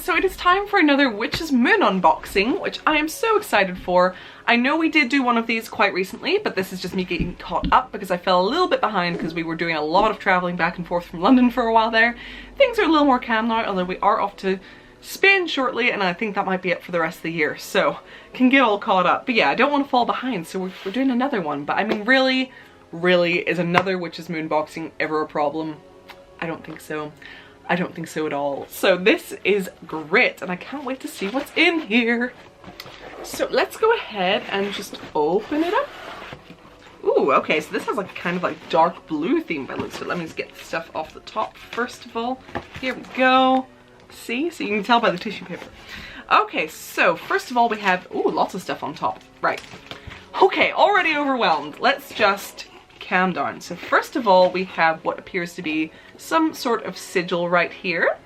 so it is time for another Witch's Moon unboxing, which I am so excited for. I know we did do one of these quite recently, but this is just me getting caught up because I fell a little bit behind because we were doing a lot of traveling back and forth from London for a while there. Things are a little more calm now, although we are off to Spain shortly, and I think that might be it for the rest of the year, so can get all caught up. But yeah, I don't want to fall behind, so we're doing another one. But I mean, really, is another Witch's Moon boxing ever a problem? I don't think so. I don't think so at all. So this is great, and I can't wait to see what's in here. So let's go ahead and just open it up. Ooh, okay, so this has like kind of like dark blue theme by the looks of it. Let me just get the stuff off the top first of all. Here we go. See? So you can tell by the tissue paper. Okay, so first of all we have, ooh, lots of stuff on top. Right. Okay, already overwhelmed. Let's just calm down. So first of all we have what appears to be some sort of sigil right here,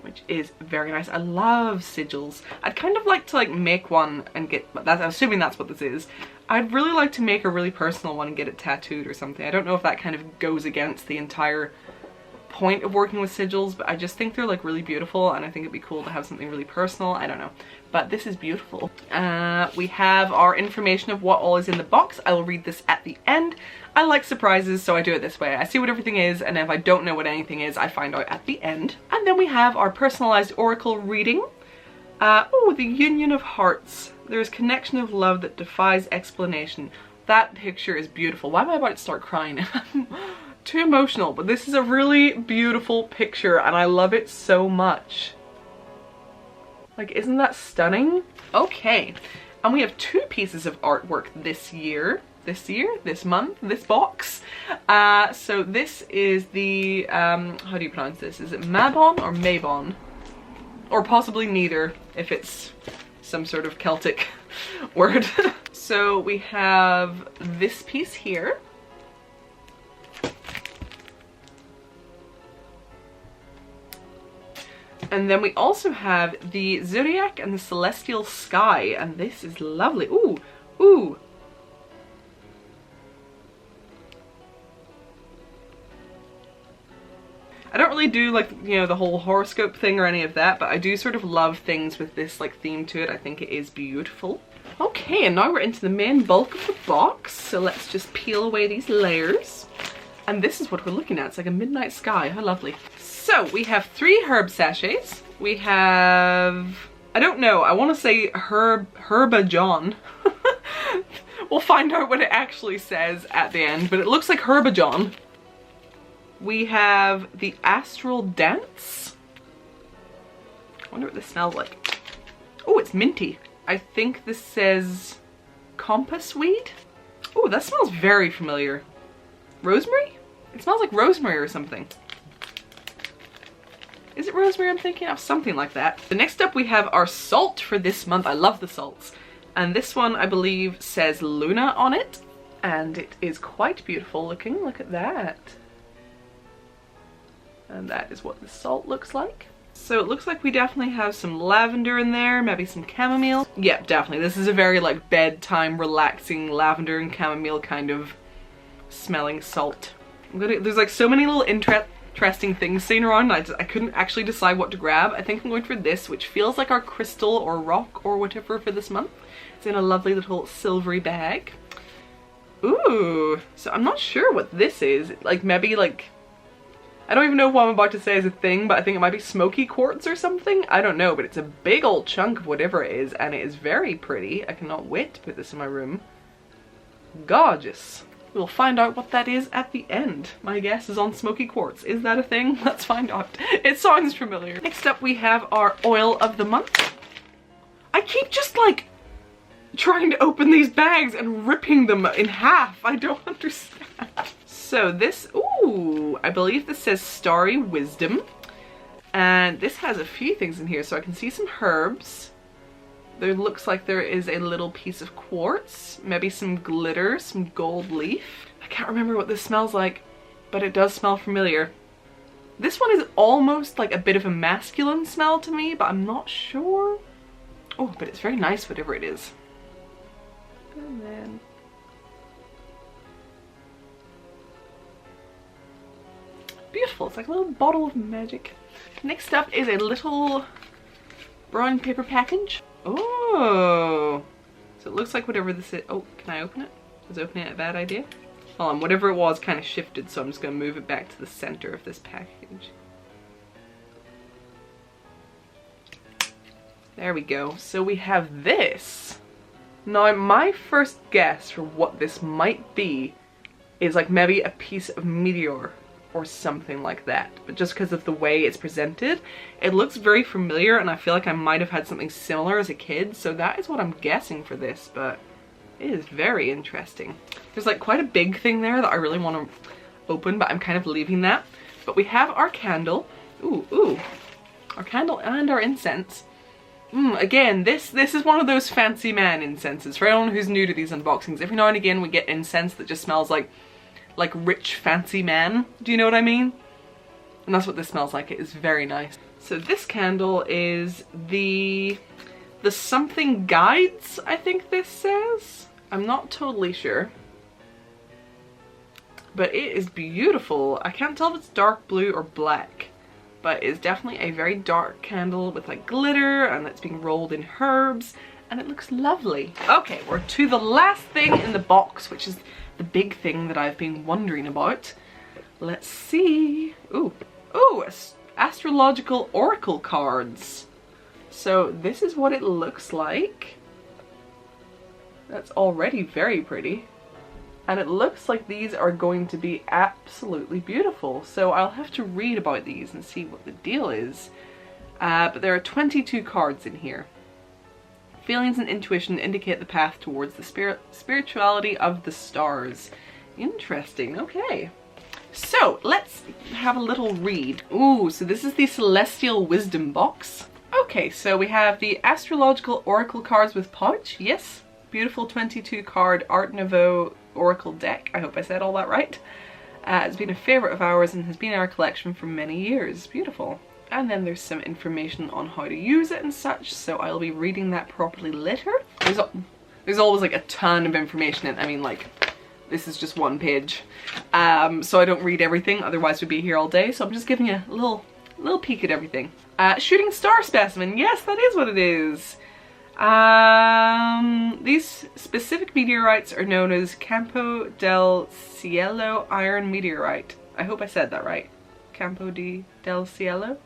which is very nice. I love sigils. I'd kind of like to like make one and get that. I'm assuming that's what this is. I'd really like to make a really personal one and get it tattooed or something. I don't know if that kind of goes against the entire point of working with sigils, but I just think they're like really beautiful, and I think it'd be cool to have something really personal. I don't know, but this is beautiful. We have our information of what all is in the box. I will read this at the end. I like surprises, so I do it this way. I see what everything is, and if I don't know what anything is, I find out at the end. And then we have our personalized oracle reading. Oh, the union of hearts. There is connection of love that defies explanation. That picture is beautiful. Why am I about to start crying? Too emotional, but this is a really beautiful picture and I love it so much. Like, isn't that stunning? Okay, and we have two pieces of artwork this month, this box. So this is the, how do you pronounce this? Is it Mabon or Mabon? Or possibly neither, if it's some sort of Celtic word. So we have this piece here. And then we also have the Zodiac and the Celestial Sky, and this is lovely. Ooh, ooh. I don't really do like, you know, the whole horoscope thing or any of that, but I do sort of love things with this like theme to it. I think it is beautiful. Okay, and now we're into the main bulk of the box, so let's just peel away these layers. And this is what we're looking at. It's like a midnight sky. How lovely. So we have 3 herb sachets. We have, I don't know, I want to say Herbajon. We'll find out what it actually says at the end, but it looks like Herbajon. We have the Astral Dance. I wonder what this smells like. Oh, it's minty. I think this says Compass Weed. Oh, that smells very familiar. Rosemary? It smells like rosemary or something. Is it rosemary I'm thinking of? Something like that. The next up we have our salt for this month. I love the salts. And this one I believe says Luna on it. And it is quite beautiful looking. Look at that. And that is what the salt looks like. So it looks like we definitely have some lavender in there, maybe some chamomile. Yep, definitely. This is a very like bedtime relaxing lavender and chamomile kind of smelling salt. There's like so many little interesting things seen around. I couldn't actually decide what to grab. I think I'm going for this, which feels like our crystal or rock or whatever for this month. It's in a lovely little silvery bag. Ooh, so I'm not sure what this is. Like maybe like, I don't even know what I'm about to say is a thing, but I think it might be smoky quartz or something. I don't know, but it's a big old chunk of whatever it is, and it is very pretty. I cannot wait to put this in my room. Gorgeous. We'll find out what that is at the end. My guess is on smoky quartz. Is that a thing? Let's find out. It sounds familiar. Next up we have our oil of the month. I keep just like trying to open these bags and ripping them in half. I don't understand. So this, ooh, I believe this says Starry Wisdom. And this has a few things in here. So I can see some herbs. There looks like there is a little piece of quartz, maybe some glitter, some gold leaf. I can't remember what this smells like, but it does smell familiar. This one is almost like a bit of a masculine smell to me, but I'm not sure. Oh, but it's very nice, whatever it is. And then beautiful. It's like a little bottle of magic. Next up is a little brown paper package. Oh, so it looks like whatever this is. Oh, can I open it? Was opening it a bad idea? Hold on, whatever it was kind of shifted, so I'm just going to move it back to the center of this package. There we go. So we have this. Now, my first guess for what this might be is like maybe a piece of meteor or something like that. But just because of the way it's presented, it looks very familiar, and I feel like I might have had something similar as a kid. So that is what I'm guessing for this, but it is very interesting. There's like quite a big thing there that I really want to open, but I'm kind of leaving that. But we have our candle. Ooh. Our candle and our incense. Again, this is one of those fancy man incenses. For anyone who's new to these unboxings, every now and again we get incense that just smells like rich fancy man. Do you know what I mean? And that's what this smells like. It is very nice. So this candle is the something guides, I think this says. I'm not totally sure. But it is beautiful. I can't tell if it's dark blue or black. But it's definitely a very dark candle with like glitter, and it's being rolled in herbs, and it looks lovely. Okay, we're to the last thing in the box, which is the big thing that I've been wondering about. Let's see. Ooh, astrological oracle cards. So this is what it looks like. That's already very pretty. And it looks like these are going to be absolutely beautiful. So I'll have to read about these and see what the deal is. But there are 22 cards in here. Feelings and intuition indicate the path towards the spirituality of the stars. Interesting, okay. So let's have a little read. Ooh, so this is the Celestial Wisdom box. Okay, so we have the Astrological Oracle cards with pouch. Yes, beautiful 22 card Art Nouveau Oracle deck. I hope I said all that right. It's been a favourite of ours and has been in our collection for many years. Beautiful. And then there's some information on how to use it and such, so I'll be reading that properly later. There's always like a ton of information in. I mean, like, this is just one page. So I don't read everything, otherwise we'd be here all day, so I'm just giving you a little peek at everything. Shooting star specimen. Yes, that is what it is. These specific meteorites are known as Campo del Cielo iron meteorite. I hope I said that right. Campo del Cielo.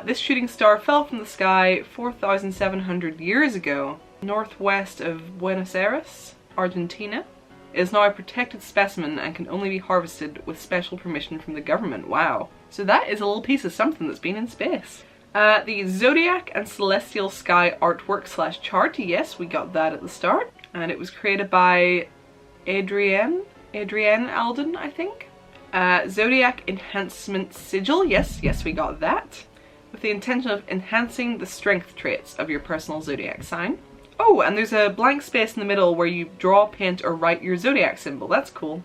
This shooting star fell from the sky 4,700 years ago, northwest of Buenos Aires, Argentina. It is now a protected specimen and can only be harvested with special permission from the government. Wow. So that is a little piece of something that's been in space. The Zodiac and Celestial Sky artwork / chart. Yes, we got that at the start. And it was created by Adrienne Alden, I think. Zodiac Enhancement Sigil. Yes, we got that. With the intention of enhancing the strength traits of your personal zodiac sign. Oh, and there's a blank space in the middle where you draw, paint, or write your zodiac symbol. That's cool.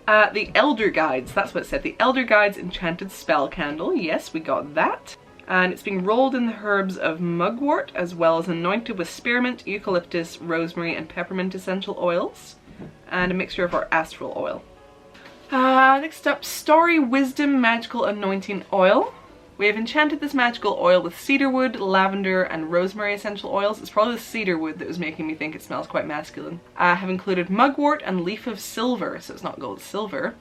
The Elder Guides. That's what it said. The Elder Guides Enchanted Spell Candle. Yes, we got that. And it's being rolled in the herbs of mugwort, as well as anointed with spearmint, eucalyptus, rosemary, and peppermint essential oils, and a mixture of our astral oil. Next up, Starry Wisdom Magical Anointing Oil. We have enchanted this magical oil with cedarwood, lavender, and rosemary essential oils. It's probably the cedarwood that was making me think it smells quite masculine. Have included mugwort and leaf of silver, so it's not gold, it's silver.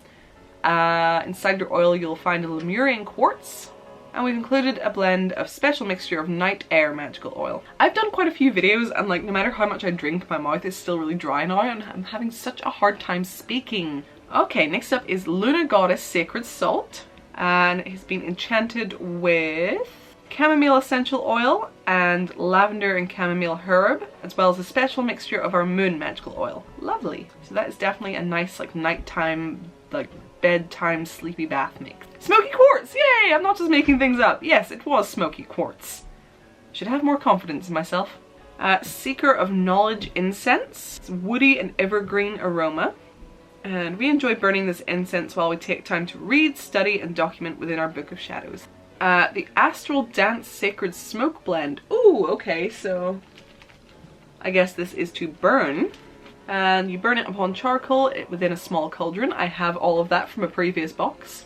Inside your oil you'll find a Lemurian quartz. And we've included a blend of special mixture of night air magical oil. I've done quite a few videos, and like no matter how much I drink, my mouth is still really dry now and I'm having such a hard time speaking. Okay, next up is Luna Goddess Sacred Salt, and it has been enchanted with chamomile essential oil and lavender and chamomile herb, as well as a special mixture of our moon magical oil. Lovely. So that is definitely a nice like nighttime, like bedtime sleepy bath mix. Smoky quartz! Yay! I'm not just making things up. Yes, it was smoky quartz. Should have more confidence in myself. Seeker of Knowledge Incense. It's woody and evergreen aroma. And we enjoy burning this incense while we take time to read, study, and document within our Book of Shadows. The Astral Dance Sacred Smoke Blend. Ooh, okay, so I guess this is to burn. And you burn it upon charcoal within a small cauldron. I have all of that from a previous box.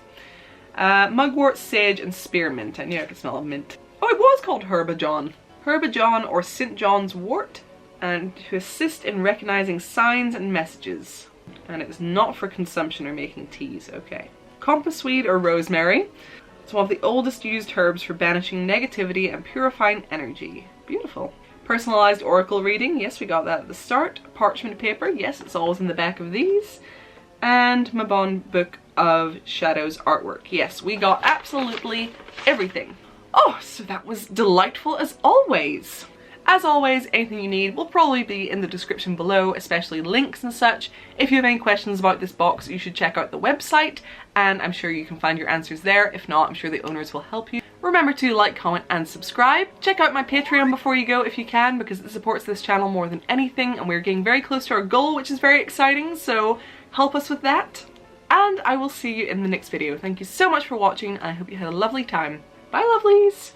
Mugwort, sage, and spearmint. I knew I could smell a mint. Oh, it was called Herbajon. Herbajon or St. John's wort, and to assist in recognizing signs and messages. And it's not for consumption or making teas, okay. Compassweed or rosemary. It's one of the oldest used herbs for banishing negativity and purifying energy. Beautiful. Personalized oracle reading. Yes, we got that at the start. Parchment paper. Yes, it's always in the back of these. And Mabon Book of Shadows artwork. Yes, we got absolutely everything. Oh, so that was delightful as always. As always, anything you need will probably be in the description below, especially links and such. If you have any questions about this box, you should check out the website, and I'm sure you can find your answers there. If not, I'm sure the owners will help you. Remember to like, comment, and subscribe. Check out my Patreon before you go if you can, because it supports this channel more than anything, and we're getting very close to our goal, which is very exciting, so help us with that. And I will see you in the next video. Thank you so much for watching. I hope you had a lovely time. Bye, lovelies!